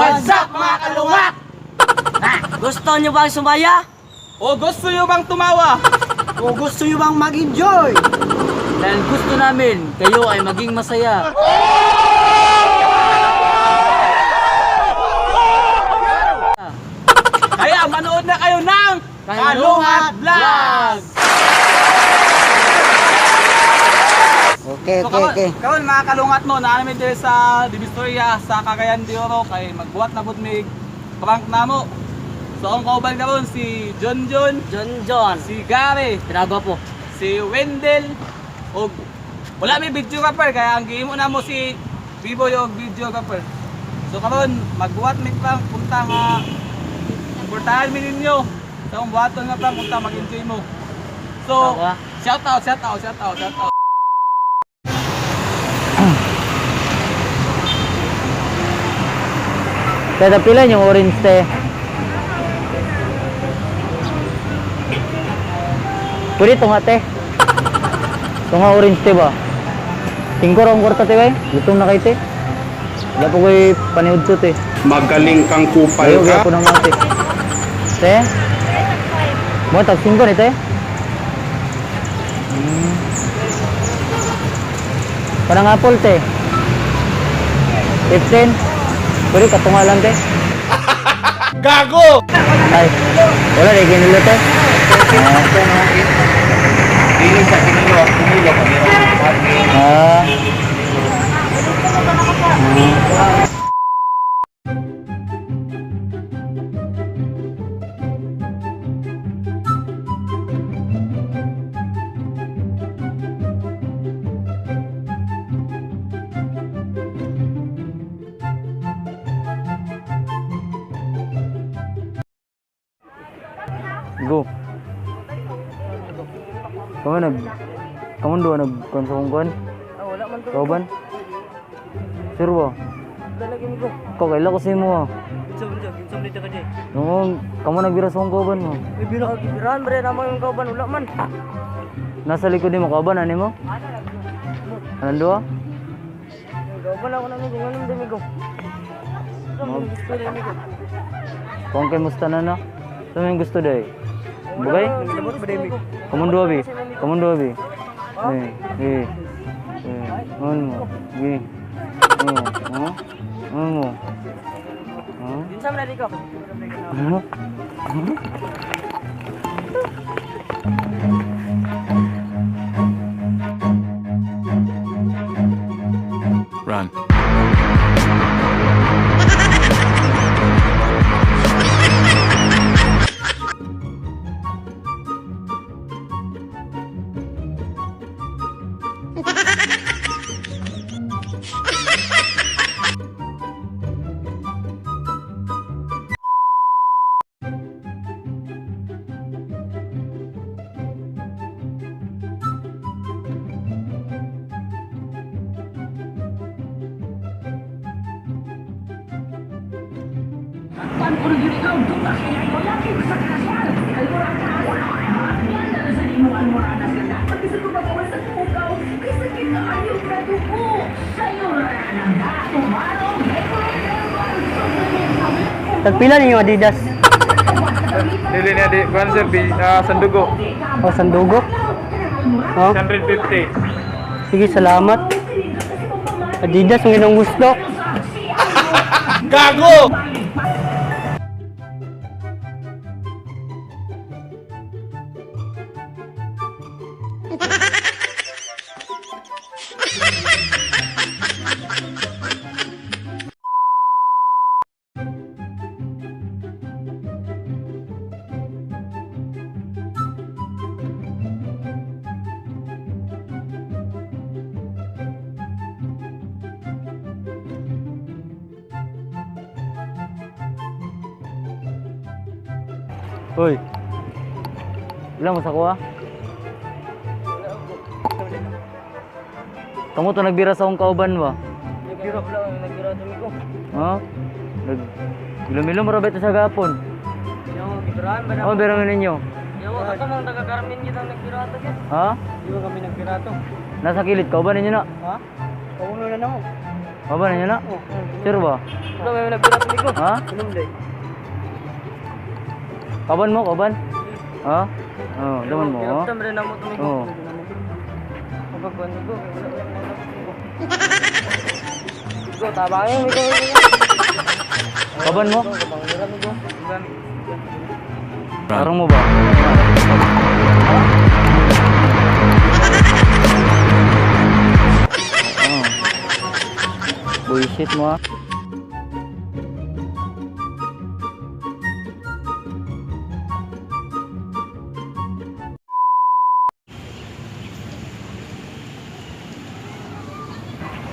What's up mga kalungat? Gusto nyo bang sumaya? O gusto nyo bang tumawa? O gusto nyo bang mag-enjoy? Dahil gusto namin kayo ay maging masaya. Kaya manood na kayo ng Kalungat Vlog! Okay. Karon mga kalungat no, namin dito sa Divisoria sa Cagayan de Oro kay magbuhat na pud mig prank namo. So ang kauban karon si John, John. si Gary, Tinago po. si Wendell og wala may videographer kaya ang gihimo namo si Biboy og videographer. So karon magbuhat mig prank punta nga suportahan mi ninyo sa akong buhaton nga prank punta mag-enjoy mo. So Tawa. shout out. Kaya pila yung orange te. Pwede ito nga te. Ito nga orange te ba? Tingko ra ang kwarta te kay. Gutom na kay te. Wala po ko'y paniud to te. Magaling kang kupal Ayaw ka. po ng mga te. Te? Mo tag 5 ni te. Parang apple te. 15. Pwede katungalan te. Gago! Ay, wala na ginulo te. Dili sa kinilo, kumilo kami. Ah. Go. Kamu doon nagkonsumkan? Wala man to. Kauban? Sure ba? Lagi mo ko. Kau kaila ko sa imo. Insam dito ka di. Nung kamu nagbira sa kauban mo. Ibira ka gibiran bre namang yung kauban wala man. Nasa likod ni mo kauban ani mo? Anong duwa? Yung kauban ako namin kung anong dami ko. Ang gusto rin ko. Kung kay musta na na? Ano yung gusto day? Bugay? Nagilabot ba dami ko? Kamundo abi. Ano mo? Gi. Ano mo? Insam na di ko. Run. Tagpila ninyo Adidas? Dili na di sir Sandugo. O Sandugo? Oh, 150. sige salamat. Adidas ang inong gusto. Gago! Hoy. Ilang mo sa kuha? Kamu to nagbira sa akong kauban ba? Nagbira dami ko. Ha? Ilum-ilum rabet sa gapon. Yung gibiraan ba na? Oh, biro ninyo. Yung ako mang taga-Carmen kita nagbirato yan. Ha? Di ba kami nagbirato? Nasa kilid kauban ninyo na. Ha? Kauno na namo. Kaban na niya na? Sure ba? Wala may nagbirat ni ko. Ha? Inom day. Kaban mo, kaban? Ha? Oo, daman mo. Oh. Tam rin namo tumigo. Oo. Pagkuan ko. Go tabangin mi ko. Kaban mo? Tabangin mi ko. Tarong mo ba? Oh. Bullshit mo ah.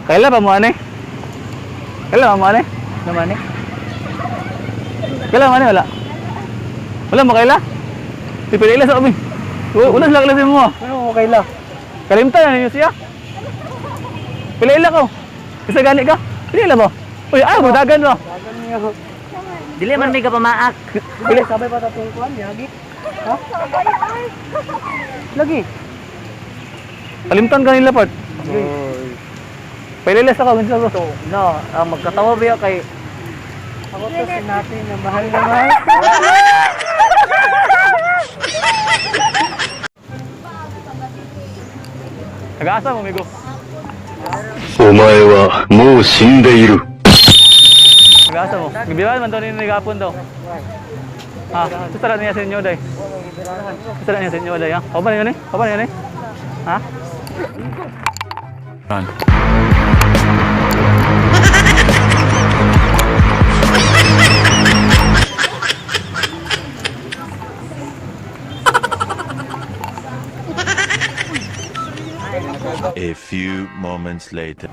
Kailan pa mo ane? Kailan pa mo ane? Naman eh? Kailan mo ane? Wala? Wala mo kaila? Pipilila sa kami. Wala sila klasin mo. Ano okay lang? Kalimtan na ninyo siya. Pilila ko. Isa gani ka? Pilila mo. Uy, ayaw mo, dagan mo. Dagan niya ako. Dili man may kapamaak. Dili sabay pa tatong kuan yagi. Ha? Lagi. Kalimtan ka nila, Part. Pilila sa kami sa ko. No, magkatawa ba kay ako to si natin na mahal na mahal. Nag-aasa mo, amigo. お前はもう死んでいる。 Nag-aasa mo. Gibiwan man to ni nagapon daw. Ha, susara niya sa inyo, day. Susara niya sa inyo, day, ha? Kaban yun eh? Kaban yun eh? Ha? Run. A few moments later.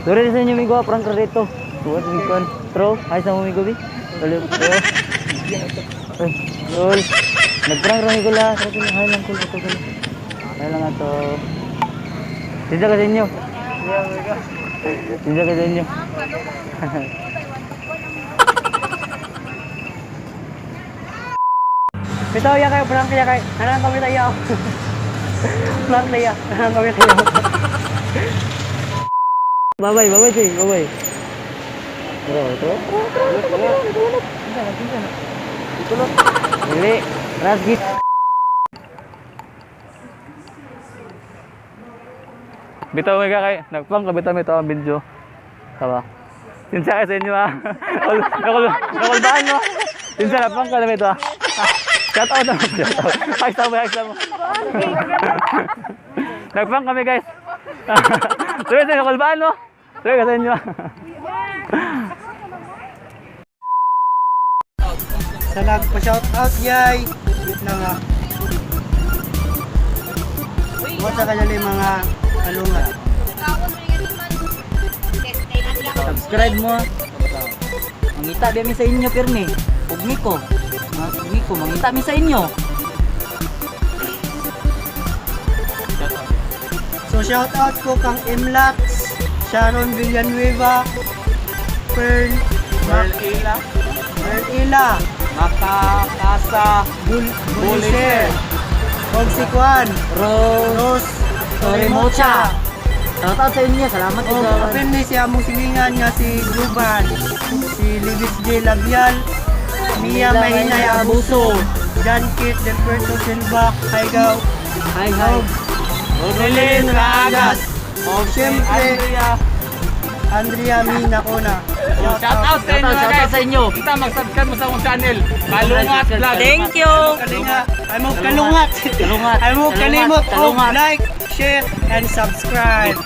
Dore sa inyo, amigo, prank ka rito. Tuwad, amigo. Tro, ayos na mo, amigo, bi. Tuloy, tuloy. Ay, lol. Nag-prank rin, amigo, la. Tara, tuloy. Hay lang, cool. Ito, cool. Hay lang ato. Tinja ka sa inyo. Tinja ka sa inyo. Bitaw ya kay prank ya kay. Kanang kami tayo. Prank na ya. Kanang kami tayo. Bye-bye, bye-bye, cuy. Bye-bye. Ito. Dili. Rasgit. Bitaw may kay. Nagpang ka bitaw may to ang video. Tama. Sinsya ka sa inyo ha. Nakulbaan mo. Sinsya nagpang ka na may to ha. Shout out naman. Shout out. Hagsa mo. Nagpang kami guys. Sabi sa nakulbaan mo. Sabi ka sa inyo. Sa nagpa-shout out yay. Wait na nga. Wata ka dali mga alungat. Subscribe mo. Mangita ba mi sa inyo pirmi? Ugmi ko. Mangita mi sa inyo. So shout out ko kang Imlax, Sharon Villanueva, Pearl Ila, Makakasa. Buliser, Kongsikwan, Rose Torimocha. Shout out sa inyo. Salamat O kapin ni siya mong silingan nga si Juban, si Libis J. Labial, Mia Mahinay Abuso, John Kit Del Puerto Silva, Haigaw, Hi. Rodelin Ragas, o siyempre Andrea Mina Kona. Shout out sa inyo, guys. Kita mag-subscribe mo sa akong channel. Kalungat Vlog. Thank you! Ay mo kalungat! Ay mo kalimot o like, share, and subscribe.